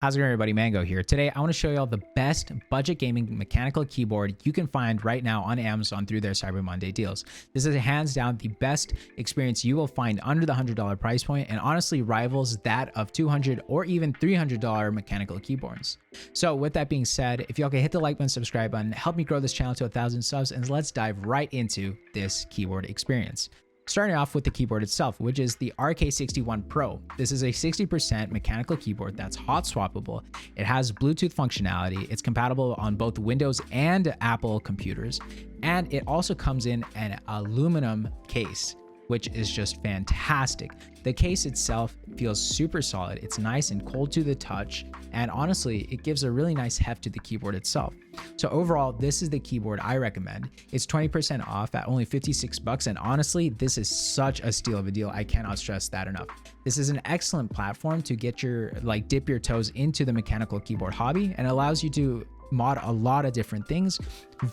How's it going, everybody? Mango here. Today, I want to show you all the best budget gaming mechanical keyboard you can find right now on Amazon through their Cyber Monday deals. This is hands down the best experience you will find under the $100 price point, and honestly rivals that of $200 or even $300 mechanical keyboards. So with that being said, if y'all can hit the like button, subscribe button, help me grow this channel to 1,000 subs, and let's dive right into this keyboard experience. Starting off with the keyboard itself, which is the RK61 Pro. This is a 60% mechanical keyboard that's hot swappable. It has Bluetooth functionality. It's compatible on both Windows and Apple computers. And it also comes in an aluminum case, which is just fantastic. The case itself feels super solid. It's nice and cold to the touch. And honestly, it gives a really nice heft to the keyboard itself. So overall, this is the keyboard I recommend. It's 20% off at only 56 bucks. And honestly, this is such a steal of a deal. I cannot stress that enough. This is an excellent platform to get your, dip your toes into the mechanical keyboard hobby, and allows you to mod a lot of different things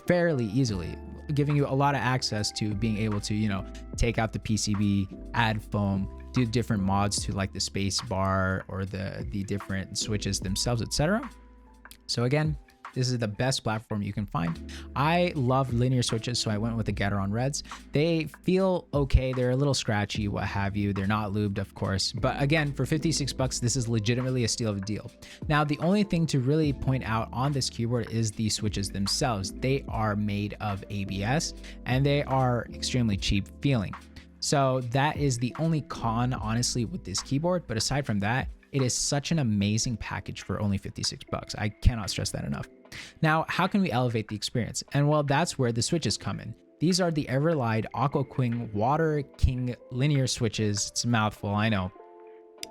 fairly easily, giving you a lot of access to being able to, take out the PCB, add foam, do different mods to like the space bar or the different switches themselves, etc. So again, this is the best platform you can find. I love linear switches, so I went with the Gateron Reds. They feel okay. They're a little scratchy, what have you. They're not lubed, of course. But again, for 56 bucks, this is legitimately a steal of a deal. Now, the only thing to really point out on this keyboard is the switches themselves. They are made of ABS and they are extremely cheap feeling. So that is the only con, honestly, with this keyboard. But aside from that, it is such an amazing package for only 56 bucks. I cannot stress that enough. Now, how can we elevate the experience? And well, that's where the switches come in. These are the Everlide Aqua King Water King linear switches. It's a mouthful, I know.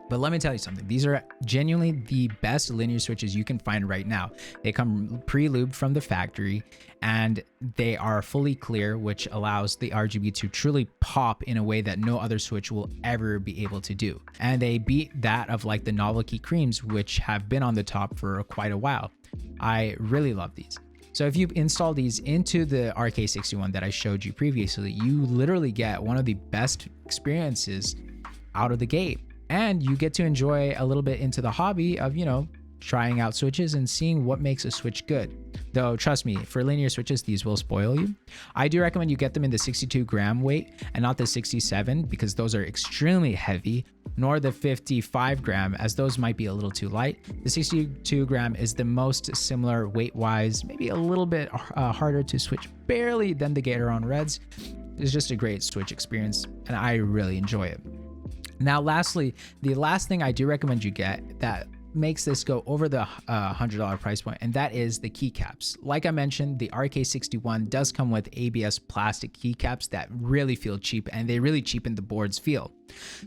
But let me tell you something. These are genuinely the best linear switches you can find right now. They come pre-lubed from the factory and they are fully clear, which allows the RGB to truly pop in a way that no other switch will ever be able to do. And they beat that of like the Novelty creams, which have been on the top for quite a while. I really love these. So if you install these into the RK61 that I showed you previously, you literally get one of the best experiences out of the gate. And you get to enjoy a little bit into the hobby of, trying out switches and seeing what makes a switch good. Though, trust me, for linear switches, these will spoil you. I do recommend you get them in the 62 gram weight and not the 67, because those are extremely heavy, nor the 55 gram, as those might be a little too light. The 62 gram is the most similar weight-wise, maybe a little bit harder to switch barely than the Gateron Reds. It's just a great switch experience, and I really enjoy it. Now, lastly, the last thing I do recommend you get that makes this go over the $100 price point, and that is the keycaps. Like I mentioned, the RK61 does come with ABS plastic keycaps that really feel cheap, and they really cheapen the board's feel.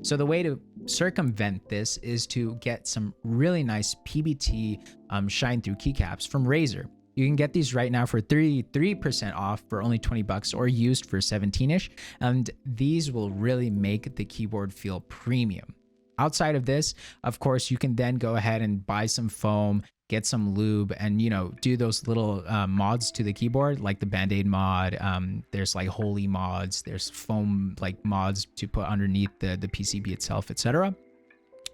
So the way to circumvent this is to get some really nice PBT shine through keycaps from Razer. You can get these right now for 33% off for only 20 bucks, or used for 17-ish. And these will really make the keyboard feel premium. Outside of this, of course, you can then go ahead and buy some foam, get some lube, and, do those little mods to the keyboard, like the Band-Aid mod. There's like Holy mods. There's foam mods to put underneath the PCB itself, etc.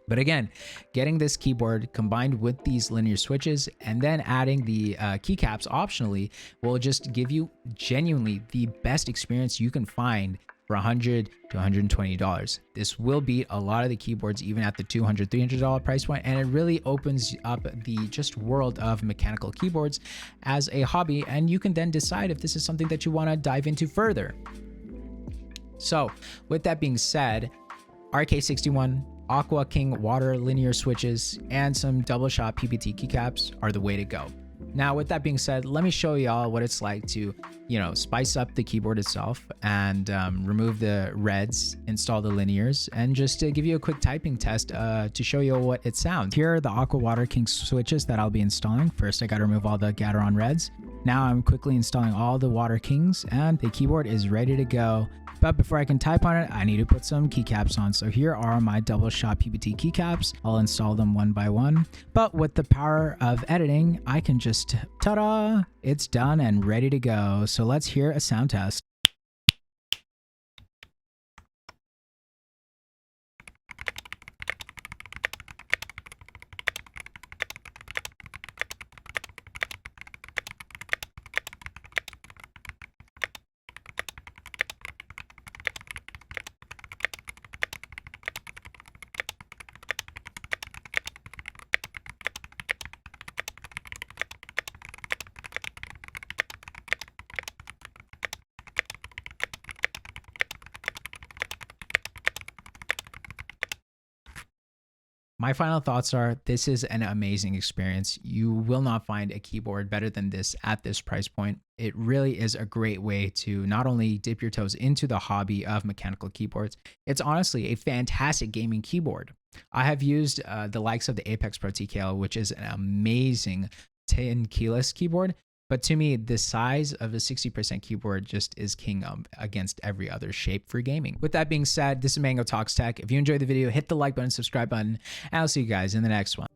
But again, getting this keyboard combined with these linear switches and then adding the keycaps optionally will just give you genuinely the best experience you can find for $100 to $120. This will beat a lot of the keyboards even at the $200, $300 price point, and it really opens up the just world of mechanical keyboards as a hobby, and you can then decide if this is something that you want to dive into further. So with that being said, RK61, Aqua King water linear switches, and some double shot PBT keycaps are the way to go. Now, with that being said, let me show y'all what it's like to, spice up the keyboard itself and remove the reds, install the linears, and just to give you a quick typing test to show you what it sounds. Here are the Aqua Water King switches that I'll be installing. First, I got to remove all the Gateron Reds. Now I'm quickly installing all the Water Kings, and the keyboard is ready to go. But before I can type on it, I need to put some keycaps on. So here are my double shot PBT keycaps. I'll install them one by one. But with the power of editing, I can just, ta-da, it's done and ready to go. So let's hear a sound test. My final thoughts are this is an amazing experience. You will not find a keyboard better than this at this price point. It really is a great way to not only dip your toes into the hobby of mechanical keyboards, it's honestly a fantastic gaming keyboard. I have used the likes of the Apex Pro TKL, which is an amazing 10 keyless keyboard. But to me, the size of a 60% keyboard just is king against every other shape for gaming. With that being said, this is Mango Talks Tech. If you enjoyed the video, hit the like button, subscribe button, and I'll see you guys in the next one.